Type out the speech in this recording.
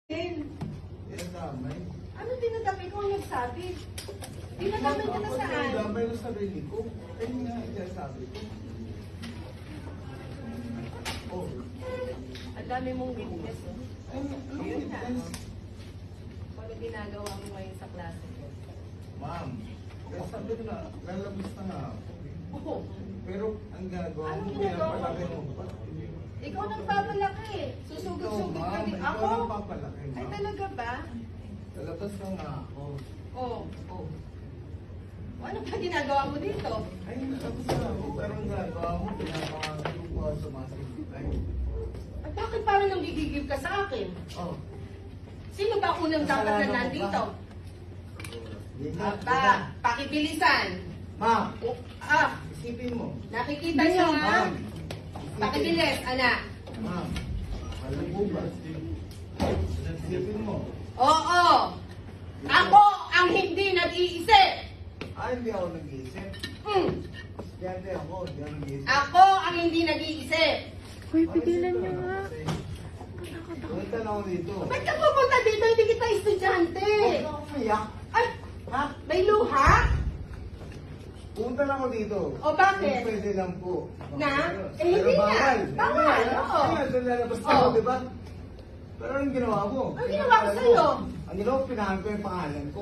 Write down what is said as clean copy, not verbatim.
Dinadamay. Ano dinadamay ko ang nagsabi? Dinadamay ka na saan? Dinadamay ko sa sarili ko. Kaya nga ikasabi ko. Oh. Ang dami mong witness, oh. Ay, ano Yun na. witness? Ano ginagawa mo ngayon sa klase ko? Ma'am, kaya sabi ko na, lalabas na nga ako. Oo. Pero ang ginagawa Anong mo, ginagawa pinapalaki mo? mo pa. Ikaw nang papalaki. Susugod-sugod ka Ma'am, din. ikaw Ako? ang papalaki, Ay, ma'am. talaga ba? Lalabas na nga ako. Oo. Oo. Ano pa ginagawa mo dito? Ay, lalabas na ako. Pero ang ginagawa mo, pinapakagawa ko sa mga sinigbay. At bakit parang nanggigigib ka sa akin? Oh. Sino ba unang dapat na Kasalanan ko nandito? Dito. Aba, pakibilisan. Ma'am, isipin mo. Nakikita niyo ha? Ma'am. Pakibilis, anak. Ma'am, alam mo ba? Isipin mo. Oo. Ako ang hindi nag-iisip. Hindi ako nag-iisip. Hmm. Hindi ako nag-iisip. Ako ang hindi nag-iisip. Uy, pigilan niyo nga. Punta na ako dito. Ba't ka pupunta dito? Hindi kita estudyante. Huwag ka umiyak. Ay, Ha? may luha? Punta na ako dito. O, bakit? Kung pwede lang po. Na? Pero Hindi na. bawal. Bawal, Hindi na. oo. Kaya doon lalabas na Oo. ako, di ba? Pero anong ginawa mo? Anong ginawa ko sa'yo? Ang ginawa, pinahan ko yung pangalan ko.